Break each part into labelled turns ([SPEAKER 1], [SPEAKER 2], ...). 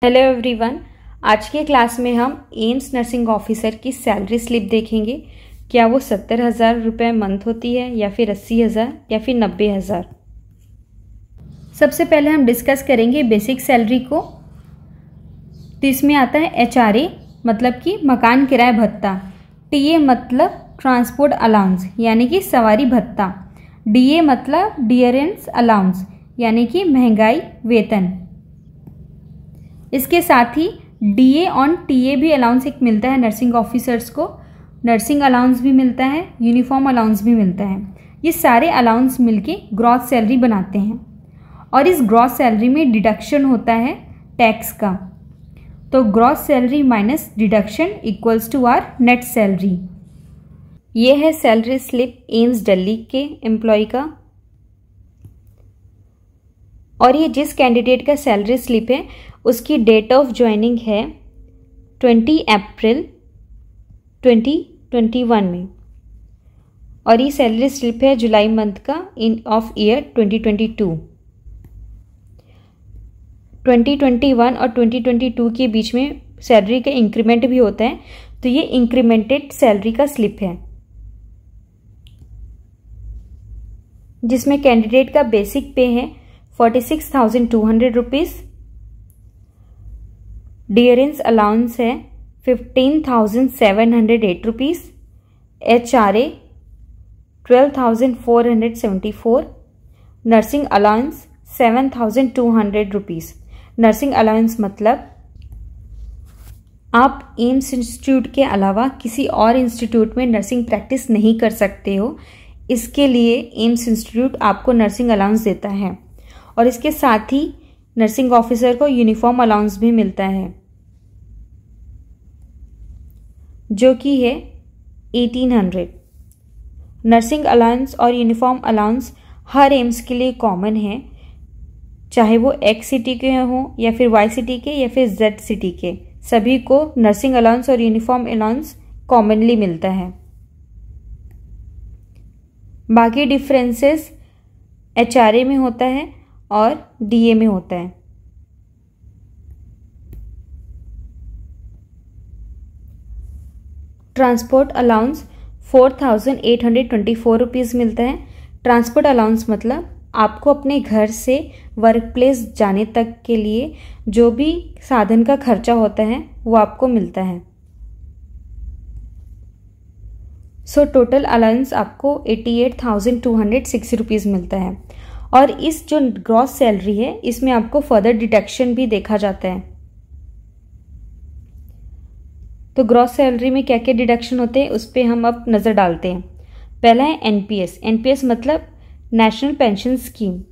[SPEAKER 1] Hello everyone, आज के class में हम एम्स नर्सिंग ऑफिसर की सैलरी स्लिप देखेंगे। क्या वो 70,000 रुपये मंथ होती है या फिर 80,000 या फिर 90,000। सबसे पहले हम डिस्कस करेंगे बेसिक सैलरी को। तो इसमें आता है HRA मतलब कि मकान किराया भत्ता, TA मतलब ट्रांसपोर्ट अलाउंस यानी कि सवारी भत्ता, DA मतलब डियरेंस अलाउंस यानी कि महंगाई वेतन। इसके साथ ही DA ऑन TA भी अलाउंस एक मिलता है नर्सिंग ऑफिसर्स को। नर्सिंग अलाउंस भी मिलता है, यूनिफॉर्म अलाउंस भी मिलता है। ये सारे अलाउंस मिलके ग्रॉस सैलरी बनाते हैं और इस ग्रॉस सैलरी में डिडक्शन होता है टैक्स का। तो gross salary minus deduction equals to our net salary. ये है सैलरी स्लिप एम्स दिल्ली के एम्प्लॉय का। और ये जिस कैंडिडेट का सैलरी स्लिप है उसकी डेट ऑफ ज्वाइनिंग है 20 अप्रैल 2021 में, और ये सैलरी स्लिप है जुलाई मंथ का ऑफ ईयर 2022। 2021 और 2022 के बीच में सैलरी का इंक्रीमेंट भी होता है, तो ये इंक्रीमेंटेड सैलरी का स्लिप है जिसमें कैंडिडेट का बेसिक पे है 46,200 रुपीज़, डियरेंस अलाउंस है 15,708 rupees, HRA 12,474, nursing allowance 7,200 rupees. Nursing allowance मतलब आप एम्स इंस्टीट्यूट के अलावा किसी और इंस्टीट्यूट में नर्सिंग प्रैक्टिस नहीं कर सकते हो, इसके लिए एम्स इंस्टीट्यूट आपको नर्सिंग अलाउंस देता है। और इसके साथ ही नर्सिंग ऑफिसर को यूनिफॉर्म अलाउंस भी मिलता है जो कि है 1800। नर्सिंग अलाउंस और यूनिफॉर्म अलाउंस हर एम्स के लिए कॉमन है, चाहे वो X सिटी के हों या फिर Y सिटी के या फिर Z सिटी के, सभी को नर्सिंग अलाउंस और यूनिफॉर्म अलाउंस कॉमनली मिलता है। बाकी डिफरेंसेस HRA में होता है और DA में होता है। ट्रांसपोर्ट अलाउंस 4,824 रुपीज़ मिलता है। ट्रांसपोर्ट अलाउंस मतलब आपको अपने घर से वर्क प्लेस जाने तक के लिए जो भी साधन का खर्चा होता है वो आपको मिलता है। सो टोटल अलाउंस आपको 88,206 रुपीज़ मिलता है। और इस जो ग्रॉस सैलरी है इसमें आपको फर्दर डिडक्शन भी देखा जाता है। तो ग्रॉस सैलरी में क्या क्या डिडक्शन होते हैं उस पर हम अब नज़र डालते हैं। पहला है NPS मतलब नेशनल पेंशन स्कीम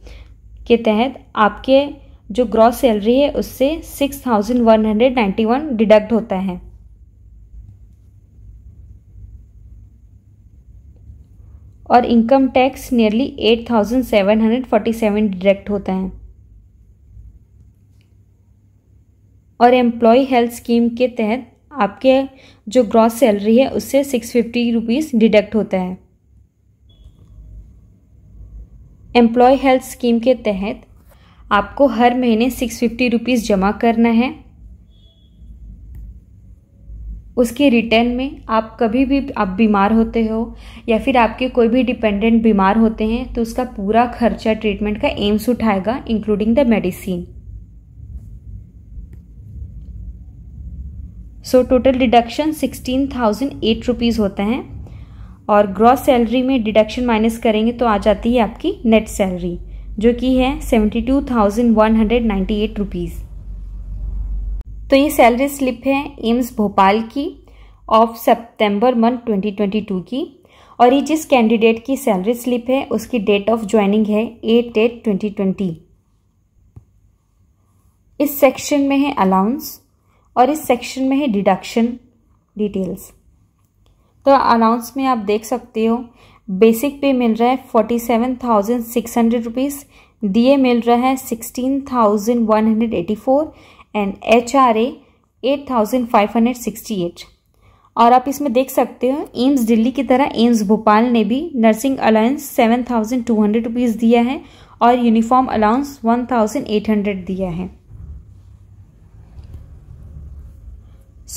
[SPEAKER 1] के तहत आपके जो ग्रॉस सैलरी है उससे 6,191 डिडक्ट होता है। और इनकम टैक्स नियरली 8,747 डिडक्ट होता है। और एम्प्लॉय हेल्थ स्कीम के तहत आपके जो ग्रॉस सैलरी है उससे 650 रुपीज़ डिडक्ट होता है। एम्प्लॉय हेल्थ स्कीम के तहत आपको हर महीने 650 रुपीज़ जमा करना है। उसके रिटर्न में आप कभी भी आप बीमार होते हो या फिर आपके कोई भी डिपेंडेंट बीमार होते हैं तो उसका पूरा खर्चा ट्रीटमेंट का एम्स उठाएगा including the medicine. So total deduction 16,008 rupees होता है। और ग्रॉस सैलरी में डिडक्शन माइनस करेंगे तो आ जाती है आपकी नेट सैलरी जो कि है 72,198 रुपीज़। तो ये सैलरी स्लिप है एम्स भोपाल की ऑफ सितंबर मंथ 2022 की। और ये जिस कैंडिडेट की सैलरी स्लिप है उसकी डेट ऑफ ज्वाइनिंग है 8/8/2020। इस सेक्शन में है अलाउंस और इस सेक्शन में है डिडक्शन डिटेल्स। तो अलाउंस में आप देख सकते हो बेसिक पे मिल रहा है 47,600 रुपीज़, DA मिल रहा है 16,184 एंड HRA 8,568। और आप इसमें देख सकते हो एम्स दिल्ली की तरह एम्स भोपाल ने भी नर्सिंग अलाउंस 7,200 रुपीज़ दिया है और यूनिफॉर्म अलाउंस 1,800 दिया है।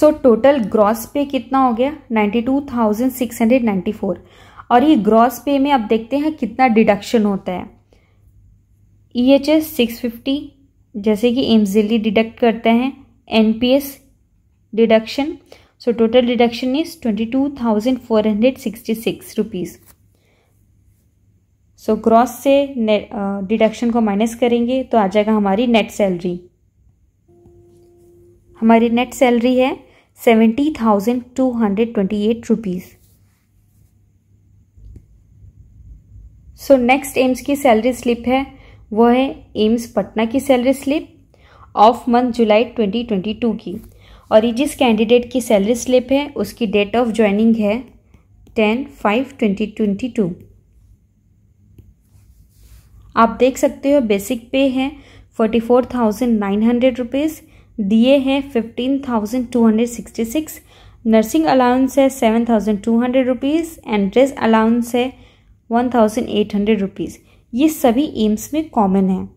[SPEAKER 1] सो टोटल ग्रॉस पे कितना हो गया 92,694। और ये ग्रॉस पे में अब देखते हैं कितना डिडक्शन होता है। EHS 650 जैसे कि एम्स दिल्ली डिडक्ट करते हैं, NPS deduction. So total deduction is 22,466 rupees. So gross से डिडक्शन को माइनस करेंगे तो आ जाएगा हमारी नेट सैलरी। हमारी नेट सैलरी है 70,228 रुपीज़। सो नेक्स्ट एम्स की सैलरी स्लिप है, वो है एम्स पटना की सैलरी स्लिप ऑफ मंथ जुलाई 2022 की। और ये जिस कैंडिडेट की सैलरी स्लिप है उसकी डेट ऑफ ज्वाइनिंग है 10/5/2022। आप देख सकते हो बेसिक पे है 44,900 रुपीज़, DA है 15,266, नर्सिंग अलाउंस है 7,200 रुपीज़ एंड ड्रेस अलाउंस है 1,800 रुपीज़। ये सभी एम्स में कॉमन है।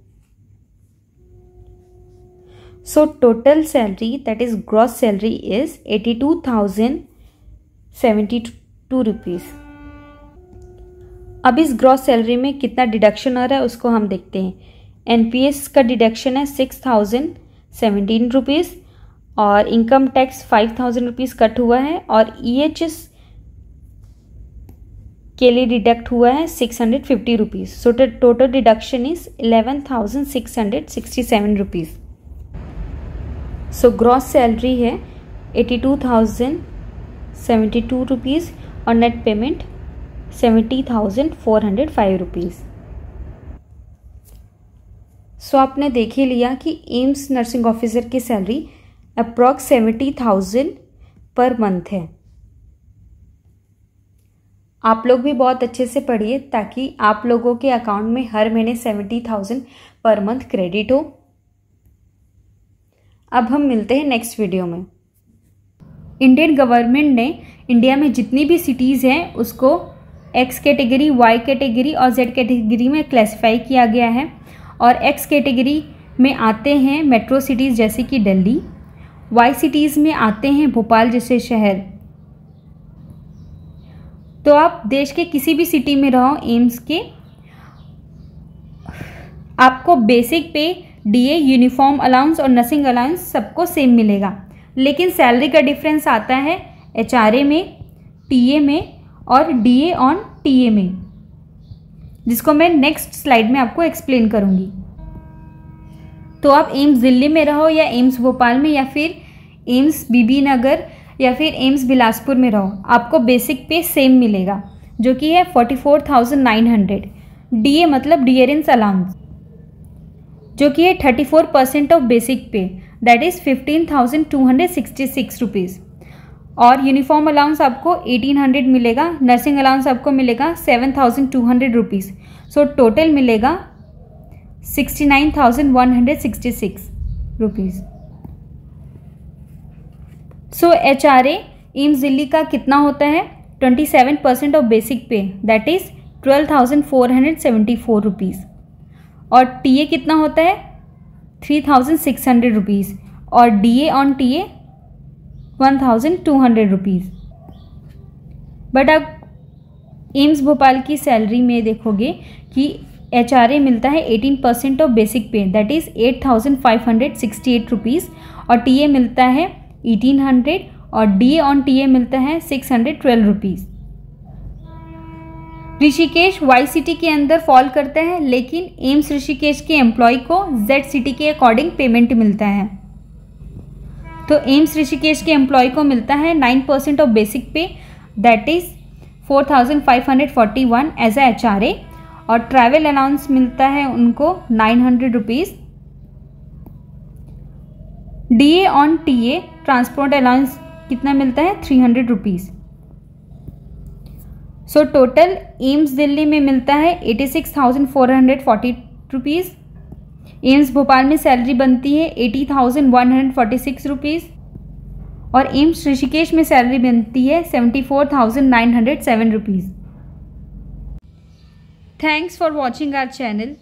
[SPEAKER 1] So total salary that is gross salary is 82,072 rupees. अब इस ग्रॉस सैलरी में कितना डिडक्शन आ रहा है उसको हम देखते हैं। NPS का डिडक्शन है 6,017 रुपीज़ और इनकम टैक्स 5,000 रुपीज़ कट हुआ है और EHS के लिए डिडक्ट हुआ है 650 rupees. So total deduction is 11,667 rupees. So gross salary है 82,072 रुपीज़ और नेट पेमेंट 70,405 रुपीज़। सो आपने देख ही लिया कि एम्स नर्सिंग ऑफिसर की सैलरी अप्रॉक्स 70,000 पर मंथ है। आप लोग भी बहुत अच्छे से पढ़िए ताकि आप लोगों के अकाउंट में हर महीने 70,000 पर मंथ क्रेडिट हो। अब हम मिलते हैं नेक्स्ट वीडियो में। इंडियन गवर्नमेंट ने इंडिया में जितनी भी सिटीज़ हैं उसको X कैटेगरी, Y कैटेगरी और Z कैटेगरी में क्लासिफाई किया गया है। और X कैटेगरी में आते हैं मेट्रो सिटीज़ जैसे कि दिल्ली, Y सिटीज़ में आते हैं भोपाल जैसे शहर। तो आप देश के किसी भी सिटी में रहो एम्स के, आपको बेसिक पे, DA, यूनिफॉर्म अलाउंस और नर्सिंग अलाउंस सबको सेम मिलेगा। लेकिन सैलरी का डिफरेंस आता है HRA में, TA में और DA ऑन TA में, जिसको मैं नेक्स्ट स्लाइड में आपको एक्सप्लेन करूंगी। तो आप एम्स दिल्ली में रहो या एम्स भोपाल में या फिर एम्स बीबी नगर या फिर एम्स बिलासपुर में रहो, आपको बेसिक पे सेम मिलेगा जो कि है 44,900। DA मतलब डियरेंस अलाउंस जो कि है 34% of basic pay, that is 15,266 rupees. और यूनिफॉर्म अलाउंस आपको 1,800 मिलेगा, नर्सिंग अलाउंस आपको मिलेगा 7,200 रुपीज़। सो टोटल मिलेगा 69,166 रुपीज़। सो HRA एम्स दिल्ली का कितना होता है 27% of basic pay, that is 12,474 rupees. और TA कितना होता है 3,600 रुपीज़ और DA on TA 1,200 rupees. But आप एम्स भोपाल की सैलरी में देखोगे कि HRA मिलता है 18% of basic pay, that is 8,568 rupees और TA मिलता है 1,800 और DA ऑन TA मिलता है 612 रुपीज़। ऋषिकेश Y सिटी के अंदर फॉल करता है, लेकिन एम्स ऋषिकेश के एम्प्लॉय को Z सिटी के अकॉर्डिंग पेमेंट मिलता है। तो एम्स ऋषिकेश के एम्प्लॉय को मिलता है 9% of basic pay, that is 4,541 as a HRA और ट्रैवल अलाउंस मिलता है उनको 900 rupees. DA on TA transport allowance कितना मिलता है 300 rupees. So total AIIMS Delhi में मिलता है 86,440 रुपीज़। एम्स भोपाल में सैलरी बनती है 80,146 रुपीज़ और एम्स ऋषिकेश में सैलरी बनती है 74,907 rupees. Thanks for watching our channel.